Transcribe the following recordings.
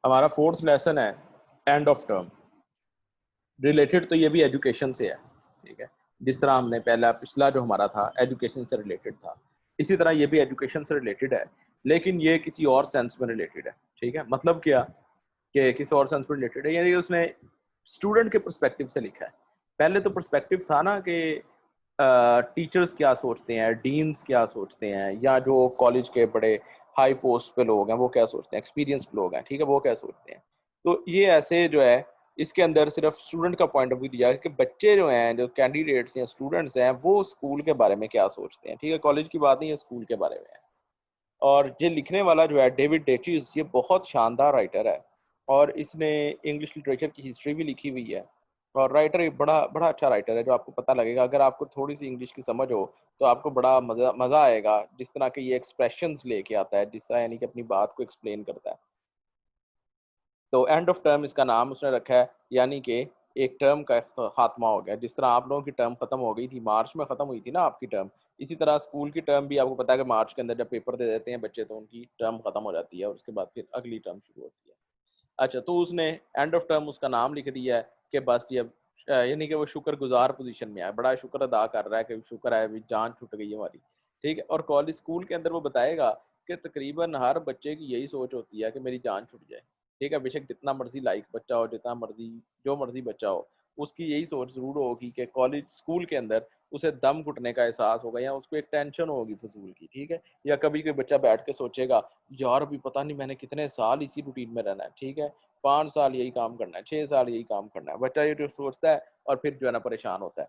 हमारा fourth lesson है end of term. Related तो ये भी एजुकेशन से है, ठीक है। जिस तरह हमने पहला पिछला जो हमारा था एजुकेशन से रिलेटेड था, इसी तरह ये भी एजुकेशन से रिलेटेड है, लेकिन ये किसी और सेंस में रिलेटेड है, ठीक है। मतलब क्या कि किसी और सेंस में रिलेटेड है, यानी उसने स्टूडेंट के पर्सपेक्टिव से लिखा है। पहले तो पर्सपेक्टिव था ना कि टीचर्स क्या सोचते हैं, डीन्स क्या सोचते हैं, या जो कॉलेज के बड़े हाई पोस्ट पे लोग हैं वो क्या सोचते हैं, एक्सपीरियंस्ड लोग हैं, ठीक है, वो क्या सोचते हैं। तो ये ऐसे जो है इसके अंदर सिर्फ स्टूडेंट का पॉइंट ऑफ व्यू दिया है कि बच्चे जो हैं, जो कैंडिडेट्स या स्टूडेंट्स हैं, वो स्कूल के बारे में क्या सोचते हैं, ठीक है। कॉलेज की बात नहीं है, स्कूल के बारे में है। और ये लिखने वाला जो है डेविड डेचिस, ये बहुत शानदार राइटर है और इसने इंग्लिश लिटरेचर की हिस्ट्री भी लिखी हुई है। और राइटर बड़ा बड़ा अच्छा राइटर है, जो आपको पता लगेगा अगर आपको थोड़ी सी इंग्लिश की समझ हो तो आपको बड़ा मज़ा मज़ा आएगा जिस तरह के ये एक्सप्रेशंस लेके आता है, जिस तरह यानी कि अपनी बात को एक्सप्लेन करता है। तो एंड ऑफ टर्म इसका नाम उसने रखा है, यानी कि एक टर्म का खात्मा हो गया। जिस तरह आप लोगों की टर्म खत्म हो गई थी, मार्च में खत्म हुई थी ना आपकी टर्म, इसी तरह स्कूल की टर्म भी आपको पता है कि मार्च के अंदर जब पेपर दे देते हैं बच्चे तो उनकी टर्म खत्म हो जाती है और उसके बाद फिर अगली टर्म शुरू होती है। अच्छा, तो उसने एंड ऑफ टर्म उसका नाम लिख दिया है कि बस ये यानी कि वो शुक्रगुजार पोजीशन में है, बड़ा शुक्र अदा कर रहा है कि शुक्र है, अभी जान छूट गई हमारी, ठीक है। और कॉलेज स्कूल के अंदर वो बताएगा कि तकरीबन हर बच्चे की यही सोच होती है कि मेरी जान छूट जाए, ठीक है। बेशक जितना मर्जी लाइक बच्चा हो, जितना मर्जी जो मर्जी बच्चा हो, उसकी यही सोच ज़रूर होगी कि कॉलेज स्कूल के अंदर उसे दम घुटने का एहसास होगा या उसको एक टेंशन होगी फजूल की, ठीक है। या कभी कोई बच्चा बैठ के सोचेगा यार अभी पता नहीं मैंने कितने साल इसी रूटीन में रहना है, ठीक है, 5 साल यही काम करना है, 6 साल यही काम करना है, बच्चा ये जो सोचता है और फिर जो है ना परेशान होता है।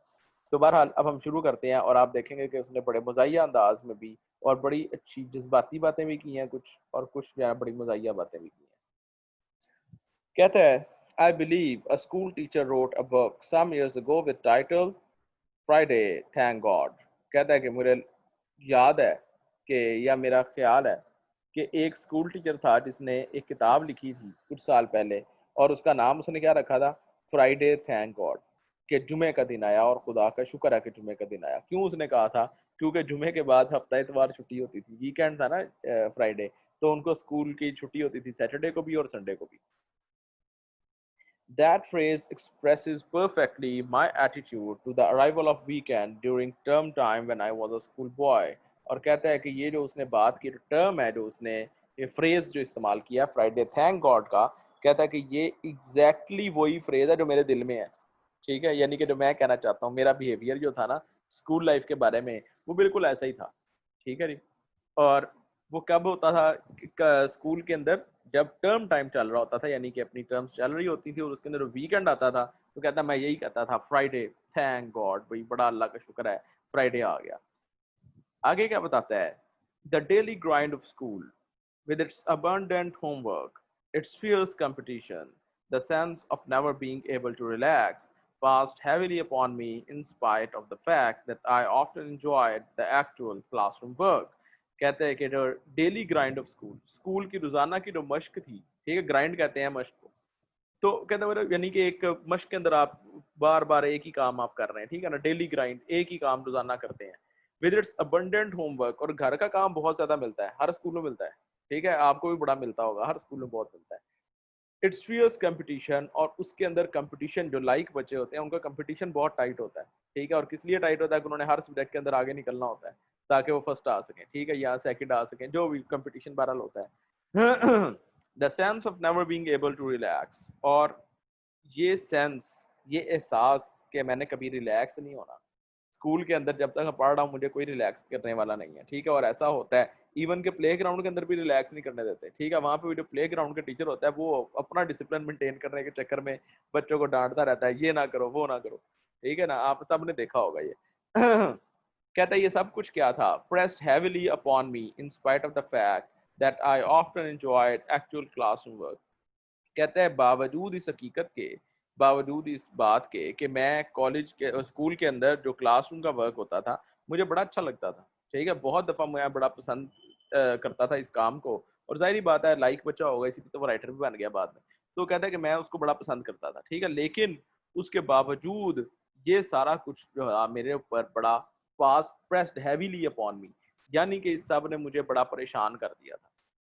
तो बहरहाल अब हम शुरू करते हैं और आप देखेंगे कि उसने बड़े मज़ाहिया अंदाज में भी और बड़ी अच्छी जज्बाती बातें भी की हैं कुछ, और कुछ जो है बड़ी मज़ाहिया बातें भी की हैं। कहता है, I believe a school teacher wrote a book some years ago with title Friday thank God. कहता है कि मुझे याद है कि या मेरा ख्याल है कि एक स्कूल टीचर था जिसने एक किताब लिखी थी कुछ साल पहले, और उसका नाम उसने क्या रखा था, फ्राइडे थैंक गॉड, कि जुमे का दिन आया और खुदा का शुक्र है कि जुमे का दिन आया। क्यों उसने कहा था, क्योंकि जुमे के बाद हफ्ता इतवार छुट्टी होती थी, वीकेंड था ना फ्राइडे, तो उनको स्कूल की छुट्टी होती थी सैटरडे को भी और संडे को भी। That phrase expresses perfectly my attitude to the arrival of weekend during term time when I was a school boy। और कहता है कि ये जो उसने बात की, टर्म है जो उसने ये फ्रेज जो इस्तेमाल किया फ्राइडे थैंक गॉड का, कहता है कि ये एग्जैक्टली वही फ्रेज है जो मेरे दिल में है, ठीक है। यानी कि जो मैं कहना चाहता हूँ, मेरा बिहेवियर जो था ना स्कूल लाइफ के बारे में, वो बिल्कुल ऐसा ही था, ठीक है जी। और वो कब होता था स्कूल के अंदर, जब टर्म टाइम चल रहा होता था, यानी कि अपनी टर्म्स चल रही होती थी और उसके अंदर वीकेंड आता था, तो कहता मैं यही कहता था फ्राइडे थैंक गॉड, भाई बड़ा अल्लाह का शुक्र है फ्राइडे आ गया। आगे क्या बताता है, the daily grind of school with its abundant homework, its fierce competition, the sense of never being able to relax passed heavily upon me in spite of the fact that I often enjoyed the actual classroom work। कहते हैं कि जो daily grind of school, school की रोजाना की जो मश्क थी, ठीक है, ग्राइंड कहते हैं मश्क को, तो कहते हैं मतलब यानी कि एक मश्क के अंदर आप बार बार एक ही काम आप कर रहे हैं, ठीक है ना, डेली ग्राइंड, एक ही काम रोजाना करते हैं। विद इट्स अबंडेंट होमवर्क, और घर का काम बहुत ज्यादा मिलता है, हर स्कूल में मिलता है, ठीक है, आपको भी बड़ा मिलता होगा, हर स्कूल में बहुत मिलता है। इट्स फियर्स कंपटीशन, और उसके अंदर कंपटीशन, जो लाइक बच्चे होते हैं उनका कंपटीशन बहुत टाइट होता है, ठीक है। और किस लिए टाइट होता है कि उन्होंने हर सब्जेक्ट के अंदर आगे निकलना होता है ताकि वो फर्स्ट आ सकें, ठीक है, या सेकंड आ सकें, जो भी कंपटीशन बहरहाल होता है। The sense of never being able to relax, और ये सेंस, ये एहसास कि मैंने कभी रिलैक्स नहीं होना, स्कूल के अंदर जब तक मैं पढ़ रहा हूँ मुझे कोई रिलैक्स करने वाला नहीं है, ठीक है। और ऐसा होता है इवन के प्ले ग्राउंड के अंदर भी रिलैक्स नहीं करने देते, ठीक है। वहाँ पे जो प्ले ग्राउंड का टीचर होता है वो अपना डिसिप्लिन मेंटेन करने के चक्कर में बच्चों को डांटता रहता है, ये ना करो वो ना करो, ठीक है ना, आप सबने देखा होगा ये। कहता है ये सब कुछ क्या था, pressed heavily upon me in spite of the fact that I often enjoyed actual classroom work। कहता है बावजूद इस हकीकत के, बावजूद इस बात के कि मैं कॉलेज के स्कूल के अंदर जो क्लासरूम का वर्क होता था मुझे बड़ा अच्छा लगता था, ठीक है, बहुत दफ़ा मैं बड़ा पसंद करता था इस काम को, और जाहिर बात है लाइक बच्चा होगा इसीलिए तो वो राइटर भी बन गया बाद में। तो कहता है कि मैं उसको बड़ा पसंद करता था, ठीक है, लेकिन उसके बावजूद ये सारा कुछ जो है मेरे ऊपर बड़ा फास्ट प्रेस्ड हैवीली अपॉन मी, यानी कि इस सब ने मुझे बड़ा परेशान कर दिया था,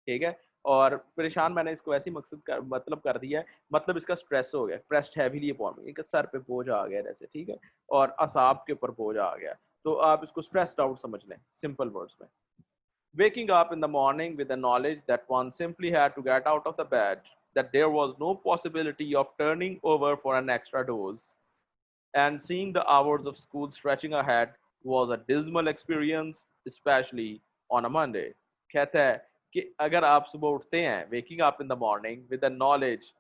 ठीक है। और परेशान मैंने इसको ऐसी मतलब कर दिया है, मतलब इसका स्ट्रेस हो गया, प्रेस्ड हैवीली अपॉन मी, एक सर पे बोझ आ गया जैसे, ठीक है, और असाब के ऊपर बोझ आ गया, तो आप इसको स्ट्रेस्ड आउट समझ लें सिंपल वर्ड्स में। Waking up in the morning with the knowledge that one simply had to get out of the bed, that there was no possibility of turning over for an extra dose, and seeing the hours of school stretching ahead was a dismal experience, especially on a Monday. कहता है कि अगर आप सुबह उठते हैं, waking up in the morning with the knowledge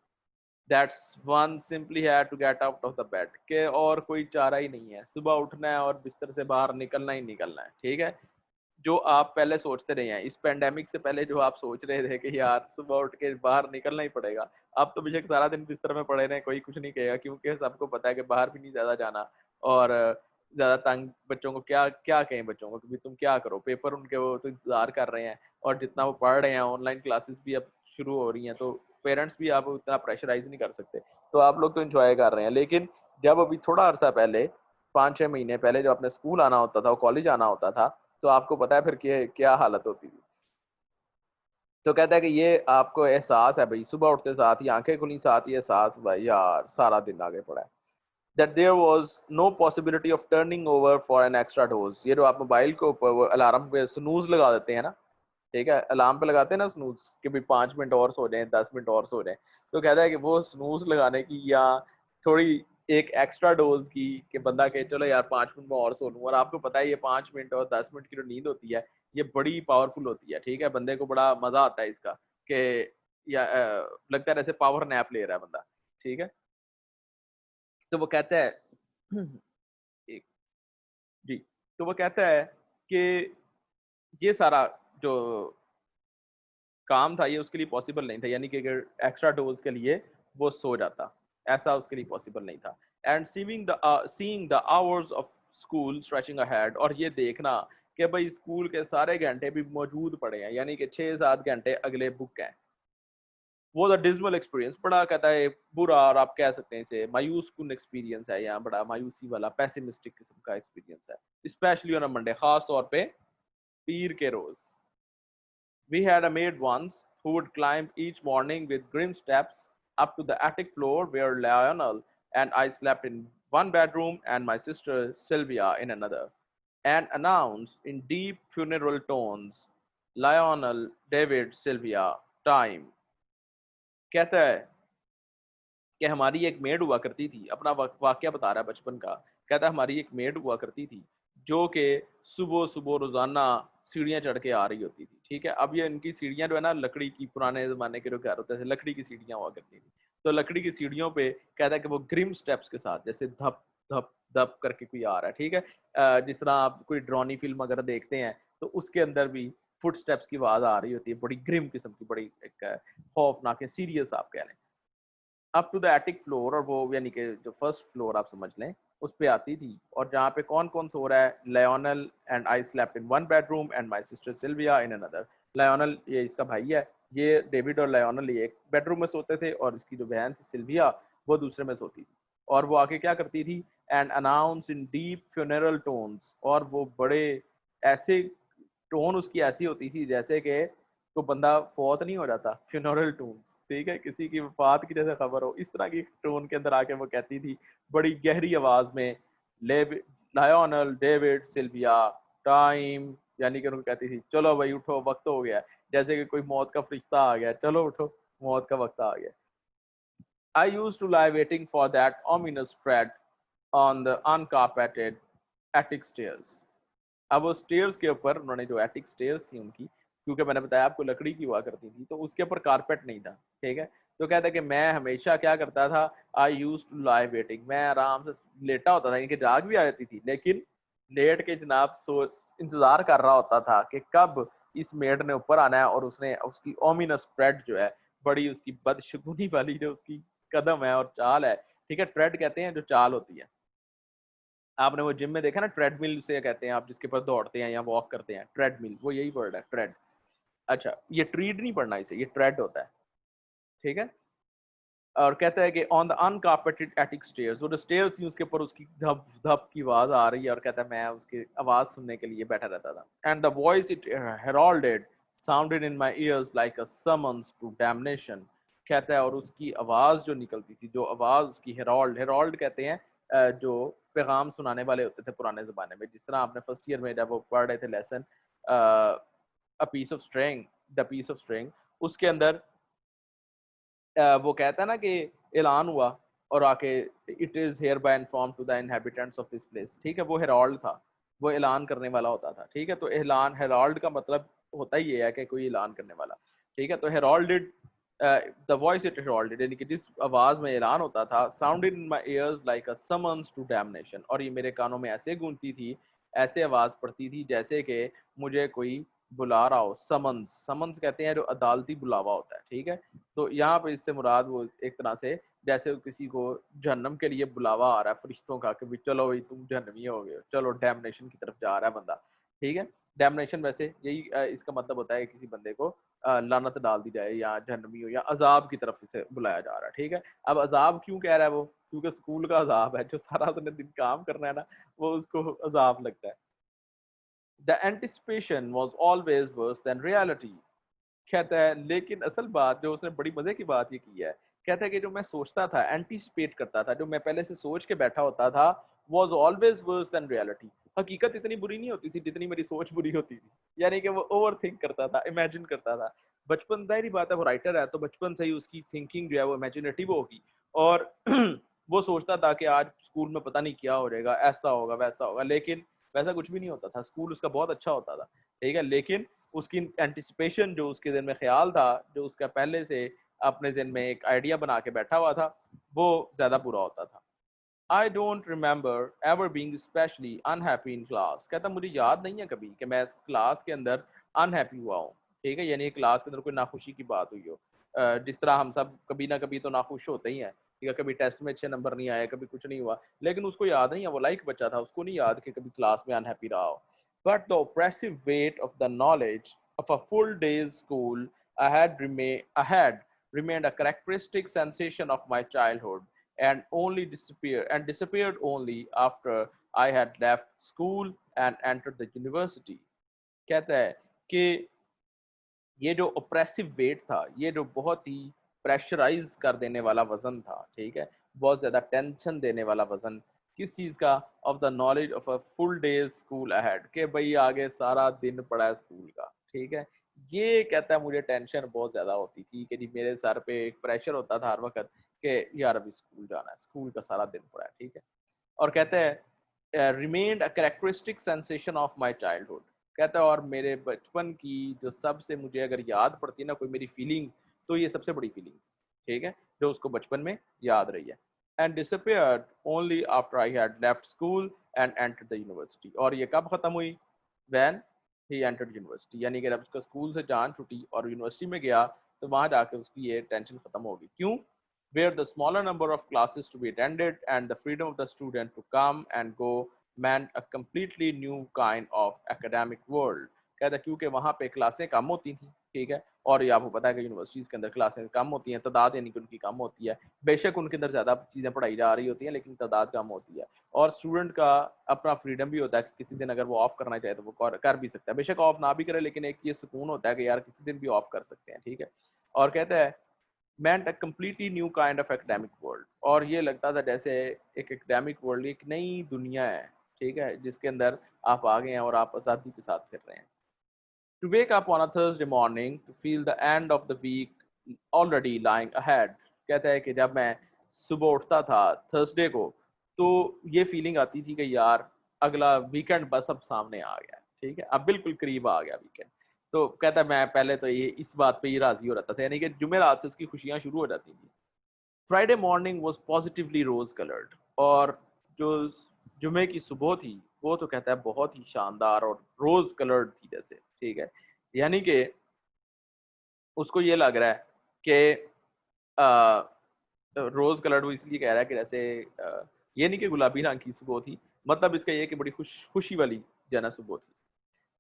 that one simply had to get out of the bed, के और कोई चारा ही नहीं है, सुबह उठना है और बिस्तर से बाहर निकलना ही निकलना है, ठीक है। जो आप पहले सोचते रहे हैं, इस पैंडेमिक से पहले जो आप सोच रहे थे कि यार सुबह उठ के बाहर निकलना ही पड़ेगा, अब तो बेशक सारा दिन बिस्तर में पड़े रहें, कोई कुछ नहीं कहेगा, क्योंकि सबको पता है कि बाहर भी नहीं ज़्यादा जाना। और ज़्यादा तंग बच्चों को क्या क्या कहें, बच्चों को कि तुम क्या करो, पेपर उनके वो तो इंतज़ार कर रहे हैं, और जितना वो पढ़ रहे हैं, ऑनलाइन क्लासेस भी अब शुरू हो रही हैं, तो पेरेंट्स भी आप उतना प्रेशराइज नहीं कर सकते, तो आप लोग तो इंजॉय कर रहे हैं। लेकिन जब अभी थोड़ा अर्सा पहले, 5-6 महीने पहले, जब अपने स्कूल आना होता था, कॉलेज आना होता था, तो आपको पता है फिर क्या हालत होती थी। तो कहता है कि ये आपको एहसास है भाई, सुबह उठते साथ ही आंखें खुली साथ ही एहसास, भाई यार सारा दिन आगे पड़ा है। That there was no possibility of turning over for an extra dose. ये जो आप मोबाइल को अलार्म पे स्नूज लगा देते हैं ना, ठीक है, अलार्म पे लगाते हैं ना स्नूज कि भाई 5 मिनट और सो जाएं, 10 मिनट और सो जाएं, तो कहता है कि वो स्नूज लगाने की या थोड़ी एक एक्स्ट्रा डोज की कि बंदा कहे चलो यार 5 मिनट में और सो लूँ, और आपको पता है ये 5 मिनट और 10 मिनट की जो नींद होती है, ये बड़ी पावरफुल होती है, ठीक है, बंदे को बड़ा मजा आता है इसका कि या लगता है जैसे पावर नैप ले रहा है बंदा, ठीक है। तो वो कहता है एक जी, तो वो कहता है कि ये सारा जो काम था ये उसके लिए पॉसिबल नहीं था, यानी कि अगर एक्स्ट्रा डोज के लिए वो सो जाता, ऐसा उसके लिए पॉसिबल नहीं था। And seeing the hours of school stretching ahead, और ये देखना कि भाई स्कूल के सारे घंटे भी मौजूद पड़े हैं, यानी कि 6-7 घंटे अगले बुक हैं, वो द डिजमल एक्सपीरियंस, बड़ा कहता है बुरा, और आप कह सकते हैं इसे मायूस कुन एक्सपीरियंस है, या बड़ा मायूसी वाला पैसिमिस्टिक किस्म का एक्सपीरियंस है, स्पेशली ऑन अ मंडे, खास तौर पे पीर के रोज। We had a maid once who would climb each morning with grim steps up to the attic floor where Lionel and I slept in one bedroom and my sister Sylvia in another, and announce in deep funeral tones, Lionel, David, Sylvia, time. कहता है कि हमारी एक made हुआ करती थी, अपना वाकया बता रहा है बचपन का, कहता है हमारी एक मेड हुआ करती थी जो कि सुबह सुबह रोजाना सीढ़ियाँ चढ़ के आ रही होती थी, ठीक है। अब ये इनकी सीढ़ियाँ जो है ना, लकड़ी की, पुराने जमाने के जो घर होते थे लकड़ी की सीढ़ियाँ हुआ करती थी, तो लकड़ी की सीढ़ियों पे कहता है कि वो ग्रिम स्टेप्स के साथ, जैसे धप धप धप करके कोई आ रहा है, ठीक है, जिस तरह आप कोई ड्रोनी फिल्म अगर देखते हैं तो उसके अंदर भी फुट स्टेप्स की आवाज़ आ रही होती है, बड़ी ग्रिम किस्म की, बड़ी एक खौफनाक है, सीरियस आप कह लें, up to the attic floor, और वो यानी कि जो फर्स्ट फ्लोर आप समझ लें उस पे आती थी, और जहाँ पे कौन कौन सो रहा है, Lionel and I slept in one bedroom and my sister Sylvia in another. Lionel ये इसका भाई है, ये डेविड और लियोनल ये एक बेडरूम में सोते थे, और इसकी जो बहन थी सिल्विया वो दूसरे में सोती थी, और वो आके क्या करती थी, and announce in deep funeral tones, और वो बड़े ऐसे टोन उसकी ऐसी होती थी जैसे कि तो बंदा फौत नहीं हो जाता, फ्यूनरल टोन्स, ठीक है, किसी की वफात की जैसे खबर हो, इस तरह की टोन के अंदर आके वो कहती थी बड़ी गहरी आवाज में, लायोनल, डेविड, सिल्विया, टाइम, यानी कि उनको कहती थी चलो भाई उठो, वक्त हो गया, जैसे कि कोई मौत का फरिश्ता आ गया, चलो उठो, मौत का वक्त आ गया। I used to lie waiting for that ominous tread on the uncarpeted attic stairs. अब वो स्टेयर्स के ऊपर उन्होंने जो एटिक स्टेयर्स थी उनकी, क्योंकि मैंने बताया आपको लकड़ी की हुआ करती थी, तो उसके ऊपर कारपेट नहीं था, ठीक है। तो कहता है कि मैं हमेशा क्या करता था, आई यूज टू लाई वेटिंग, मैं आराम से लेटा होता था, इनकी जाग भी आ जाती थी, लेकिन लेट के जनाब सो इंतजार कर रहा होता था कि कब इस मेड ने ऊपर आना है, और उसने उसकी ओमिनस स्प्रेड जो है, बड़ी उसकी बदशगुनी वाली जो उसकी कदम है और चाल है, ठीक है, ट्रेड कहते हैं जो चाल होती है, आपने वो जिम में देखा ना, ट्रेडमिल से कहते हैं आप जिसके ऊपर दौड़ते हैं या वॉक करते हैं, ट्रेडमिल, वो यही वर्ड है, ट्रेड। अच्छा, ये ट्रीड नहीं पढ़ना इसे, ये ट्रेड होता है, ठीक है। और कहता है कि ऑन द अनकार्पेटेड एटिक स्टेयर्स, वो जो स्टेयर्स थी उसके ऊपर उसकी धप धप की आवाज आ रही है, और कहता है मैं उसकी आवाज सुनने के लिए बैठा रहता था, and the voice it heralded sounded in my ears like a summons to damnation। कहता है और उसकी आवाज़ जो निकलती थी, जो आवाज़ उसकी हेरोल्ड, हेरोल्ड कहते हैं जो पैगाम सुनाने वाले होते थे पुराने ज़माने में, जिस तरह आपने फर्स्ट ईयर में जब वो पढ़ रहे थे lesson a piece of string, the piece of string, उसके अंदर वो कहता है ना कि ऐलान हुआ और आके it is hereby inform to the inhabitants of this place, ठीक है, वो हेराल्ड था, वो ऐलान करने वाला होता था, ठीक है। तो ऐलान, हेराल्ड का मतलब होता ही ये है कि कोई ऐलान करने वाला, ठीक है। तो heralded, the voice it heralded, यानी कि जिस आवाज़ में ऐलान होता था, sounded in my ears like a summons to damnation, और ये मेरे कानों में ऐसे गूंजती थी, ऐसे आवाज़ पड़ती थी जैसे कि मुझे कोई बुला रहा हो। समन्स, समन्स कहते हैं जो अदालती बुलावा होता है, ठीक है। तो यहाँ पे इससे मुराद वो एक तरह से जैसे किसी को जहन्नम के लिए बुलावा आ रहा है फरिश्तों का कि भी चलो भाई तुम जहन्नमी हो गए, चलो डैमनेशन की तरफ जा रहा है बंदा, ठीक है। डैमनेशन वैसे यही इसका मतलब होता है किसी बंदे को लानत डाल दी जाए या जहन्नमी हो या अजाब की तरफ इसे बुलाया जा रहा है, ठीक है। अब अजाब क्यों कह रहा है वो, क्योंकि स्कूल का अजाब है, जो सारा दिन काम करना है ना, वो उसको अजाब लगता है। The anticipation was always worse than reality. कहता है लेकिन असल बात जो उसने बड़ी मजे की बात ये की है, कहता है कि जो मैं सोचता था, एंटीसिपेट करता था, जो मैं पहले से सोच के बैठा होता था, was always worse than reality. हकीकत इतनी बुरी नहीं होती थी जितनी मेरी सोच बुरी होती थी। यानी कि वो ओवर थिंक करता था, इमेजिन करता था। बचपन, जाहिर बात है वो राइटर है तो बचपन से ही उसकी थिंकिंग जो है वो इमेजिनेटिव होगी, और वो सोचता था कि आज स्कूल में पता नहीं क्या हो जाएगा, ऐसा होगा वैसा होगा, लेकिन वैसा कुछ भी नहीं होता था। स्कूल उसका बहुत अच्छा होता था, ठीक है, लेकिन उसकी एंटिसिपेशन, जो उसके दिन में ख्याल था, जो उसका पहले से अपने दिन में एक आइडिया बना के बैठा हुआ था, वो ज़्यादा बुरा होता था। I don't remember ever being specially unhappy in class. कहता मुझे याद नहीं है कभी कि मैं क्लास के अंदर अनहैप्पी हुआ हूँ, ठीक है, यानी क्लास के अंदर कोई नाखुशी की बात हुई हो। जिस तरह हम सब कभी ना कभी तो नाखुश होते ही हैं, ठीक है, कभी टेस्ट में अच्छे नंबर नहीं आए, कभी कुछ नहीं हुआ, लेकिन उसको याद नहीं है, वो लाइक बच्चा था, उसको नहीं याद कि कभी क्लास में अनहैप्पी रहा हो। But the oppressive weight of the knowledge of a full day's school I had remained a characteristic sensation of my childhood, and disappeared only after I had left school and entered the university। कहता है कि ये जो oppressive wait था, ये जो बहुत ही pressurise कर देने वाला वजन था, ठीक है, बहुत ज़्यादा टेंशन देने वाला वजन, किस चीज़ का, of the knowledge of a full day school ahead, के भाई आगे सारा दिन पड़ा है स्कूल का, ठीक है। ये कहता है मुझे टेंशन बहुत ज़्यादा होती थी कि जी मेरे सर पे एक प्रेशर होता था हर वक्त कि यार अभी स्कूल जाना है, स्कूल का सारा दिन पड़ा है, ठीक है। और कहते हैं remained a characteristic sensation of my childhood. कहता है और मेरे बचपन की जो सबसे मुझे अगर याद पड़ती है ना कोई मेरी फीलिंग, तो ये सबसे बड़ी फीलिंग, ठीक है, जो उसको बचपन में याद रही है। And disappeared only after I had left school and entered the university. और ये कब खत्म हुई, व्हेन ही एंटर्ड यूनिवर्सिटी, यानी कि जब उसका स्कूल से जान छुटी और यूनिवर्सिटी में गया, तो वहाँ जाकर उसकी ये टेंशन खत्म होगी। क्यों? Where the smaller number of classes to be attended and the freedom of the student to come and go meant a completely new kind of academic world। कहता है क्योंकि वहाँ पे क्लासें कम होती थी, ठीक है, और ये आपको पता है कि यूनिवर्सिटीज़ के अंदर क्लासें कम होती हैं, तादाद यानी कि उनकी कम होती है, बेशक उनके अंदर ज़्यादा चीज़ें पढ़ाई जा रही होती हैं लेकिन तादाद कम होती है, और स्टूडेंट का अपना फ्रीडम भी होता है कि किसी दिन अगर वो ऑफ करना चाहे तो वो कर भी सकता है, बेशक ऑफ ना भी करे, लेकिन एक ये सुकून होता है कि यार किसी दिन भी ऑफ कर सकते हैं, ठीक है। और कहता है meant a completely new kind of academic world, और ये लगता था जैसे एक academic world, एक नई दुनिया है, ठीक है, जिसके अंदर आप आ गए हैं और आप आज़ादी के साथ फिर रहे हैं। To wake up on a Thursday morning to feel the end of the week already lying ahead। कहता है कि जब मैं सुबह उठता था थर्सडे को, तो ये फीलिंग आती थी कि यार अगला वीकेंड बस अब सामने आ गया, ठीक है, अब बिल्कुल करीब आ गया वीकेंड। तो कहता है मैं पहले तो ये इस बात पे ही राजी हो रहता था, यानी कि जुमेरात से उसकी खुशियां शुरू हो जाती थी। Friday morning was positively rose coloured, और जो जुमे की सुबह थी वो तो कहता है बहुत ही शानदार और रोज कलर्ड थी जैसे, ठीक है, यानी कि उसको ये लग रहा है कि रोज कलर्ड वो इसलिए कह रहा है कि जैसे ये नहीं कि गुलाबी रंग की सुबह थी, मतलब इसका ये कि बड़ी खुशी वाली जना सुबह थी।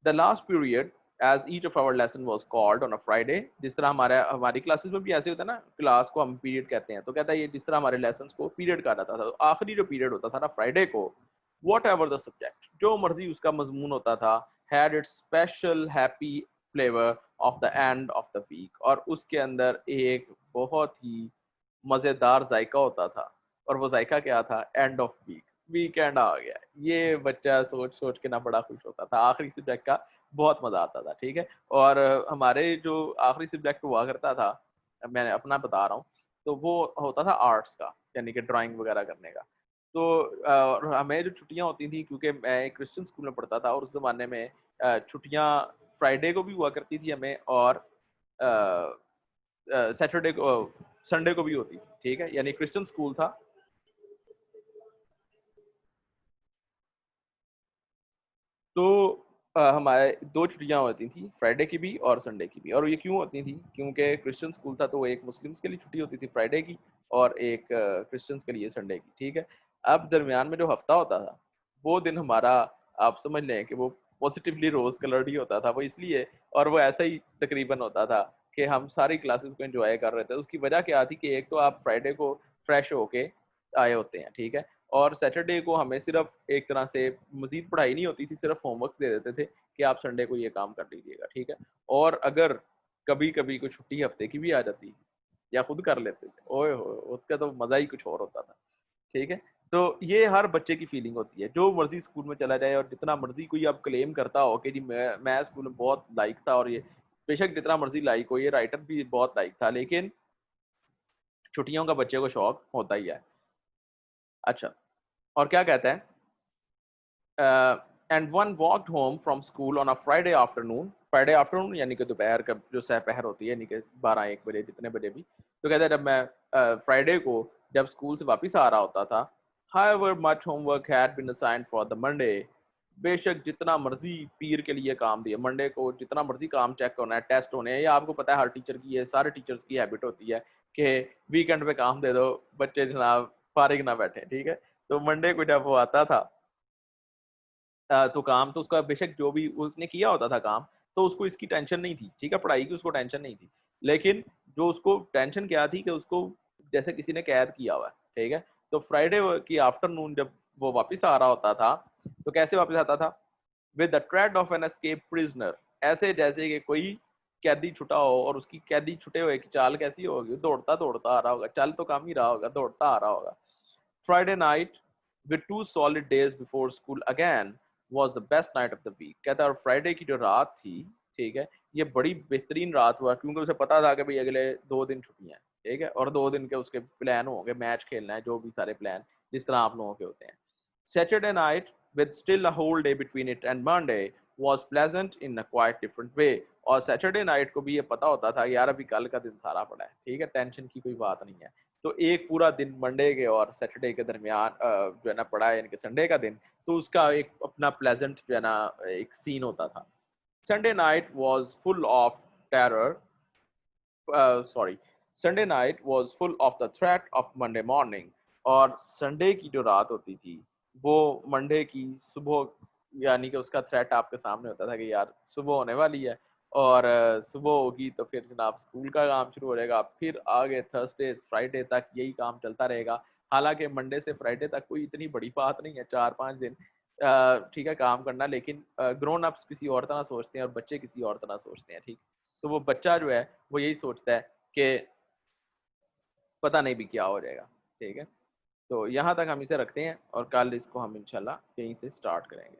The last period as each of our lessons was called on a Friday, जिस तरह हमारी क्लासेस में भी ऐसे होता है ना, क्लास को हम पीरियड कहते हैं, तो कहता है ये जिस तरह हमारे लेसन को पीरियड कहा जाता था, तो आखिरी जो पीरियड होता था ना फ्राइडे को, वॉट एवर द सब्जेक्ट, जो मर्जी उसका मजमून होता था, had its special happy flavour of the end of the week, और उसके अंदर एक बहुत ही मज़ेदार जायका होता था, और वो जायका क्या था? एंड ऑफ वीक, वीकेंड आ गया। ये बच्चा सोच सोच के ना बड़ा खुश होता था, आखिरी सब्जेक्ट का बहुत मज़ा आता था, ठीक है। और हमारे जो आखिरी सब्जेक्ट हुआ करता था, मैं अपना बता रहा हूँ, तो वो होता था आर्ट्स का, यानी कि ड्राइंग वगैरह करने का। तो और हमें जो छुट्टियाँ होती थी, क्योंकि मैं एक क्रिश्चियन स्कूल में पढ़ता था, और उस ज़माने में छुट्टियाँ फ्राइडे को भी हुआ करती थी हमें, और सैटरडे को संडे को भी होती थी, ठीक है। यानी क्रिश्चियन स्कूल था। तो हमारे 2 छुट्टियाँ होती थी, फ्राइडे की भी और संडे की भी। और ये क्यों होती थी? क्योंकि क्रिश्चियन स्कूल था, तो एक मुस्लिम्स के लिए छुट्टी होती थी फ्राइडे की, और एक क्रिश्चियंस के लिए संडे की, ठीक है। अब दरमियान में जो हफ्ता होता था, वो दिन हमारा, आप समझ लें कि वो पॉजिटिवली रोज़ कलर्ड ही होता था। वो इसलिए, और वो ऐसा ही तकरीबन होता था कि हम सारी क्लासेस को एन्जॉय कर रहे थे। उसकी वजह क्या थी कि एक तो आप फ्राइडे को फ्रेश होके आए होते हैं, ठीक है। और सैटरडे को हमें सिर्फ एक तरह से मज़ीद पढ़ाई नहीं होती थी, सिर्फ होमवर्क्स दे देते थे कि आप संडे को ये काम कर लीजिएगा, ठीक है। और अगर कभी-कभी कोई छुट्टी हफ्ते की भी आ जाती या खुद कर लेते थे, ओए होए! उसका तो मज़ा ही कुछ और होता था, ठीक है। तो ये हर बच्चे की फीलिंग होती है, जो मर्ज़ी स्कूल में चला जाए और जितना मर्ज़ी कोई अब क्लेम करता हो कि जी मैं स्कूल में बहुत लाइक था, और ये बेशक जितना मर्ज़ी लाइक हो, ये राइटर भी बहुत लाइक था, लेकिन छुट्टियों का बच्चे को शौक होता ही है। अच्छा, और क्या कहता है? And one walked home from school on a Friday afternoon, Friday afternoon यानी कि दोपहर का जो सहपहर होती है, यानी कि 12-1 बजे, जितने बजे भी। तो कहता है जब मैं फ्राइडे को जब स्कूल से वापस आ रहा होता था, however much homework had been assigned for the Monday, बेशक जितना मर्जी पीर के लिए काम दिया, मंडे को जितना मर्जी काम चेक होना है, टेस्ट होने हैं, ये आपको पता है हर टीचर की, ये सारे टीचर्स की हैबिट होती है कि वीकेंड पे काम दे दो, बच्चे जनाब फारिग ना बैठे, ठीक है। तो मंडे को जब वो आता था, तो काम तो उसका बेशक जो भी उसने किया होता था काम, तो उसको इसकी टेंशन नहीं थी, ठीक है? पढ़ाई की उसको टेंशन नहीं थी। लेकिन जो उसको टेंशन क्या थी कि उसको जैसे किसी ने कैद किया हुआ है, ठीक है? तो फ्राइडे की आफ्टरनून जब वो वापस आ रहा होता था, तो कैसे वापस आता था? With the tread of an escaped prisoner, ऐसे जैसे कि कोई कैदी छुटा हो, और उसकी कैदी छुटे हुए की चाल कैसी होगी? दौड़ता-दौड़ता आ रहा होगा, चल तो कम ही रहा होगा, दौड़ता आ रहा होगा। Friday night, with 2 solid days before school again, was the best night of the week. कहता है और फ्राइडे की जो रात थी, ठीक है, ये बड़ी बेहतरीन रात हुआ, क्योंकि उसे पता था कि भाई अगले 2 दिन छुट्टियां हैं, ठीक है, और 2 दिन के उसके प्लान होंगे, मैच खेलना है, जो भी सारे प्लान जिस तरह आप लोगों के होते हैं। Saturday night, with still a whole day between it and Monday, was pleasant in a quite different way. और सैटरडे नाइट को भी ये पता होता था कि यार अभी कल का दिन सारा पड़ा है, ठीक है, टेंशन की कोई बात नहीं है। तो एक पूरा दिन मंडे के और सैटरडे के दरमियान जो है ना पड़ा है, यानी कि संडे का दिन, तो उसका एक अपना प्लेजेंट जो है ना एक सीन होता था। Sunday night was full of terror, sorry, Sunday night was full of the threat of Monday morning. और संडे की जो रात होती थी, वो मंडे की सुबह, यानी कि उसका थ्रेट आपके सामने होता था कि यार सुबह होने वाली है, और सुबह होगी तो फिर जनाब स्कूल का काम शुरू हो जाएगा, फिर आगे थर्सडे फ्राइडे तक यही काम चलता रहेगा। हालांकि मंडे से फ्राइडे तक कोई इतनी बड़ी बात नहीं है, 4-5 दिन ठीक है काम करना, लेकिन ग्रोन अप्स किसी और तरह सोचते हैं और बच्चे किसी और तरह सोचते हैं, ठीक। तो वो बच्चा जो है वो यही सोचता है कि पता नहीं भी क्या हो जाएगा, ठीक है। तो यहाँ तक हम इसे रखते हैं, और कल इसको हम इंशाल्लाह यहीं से स्टार्ट करेंगे।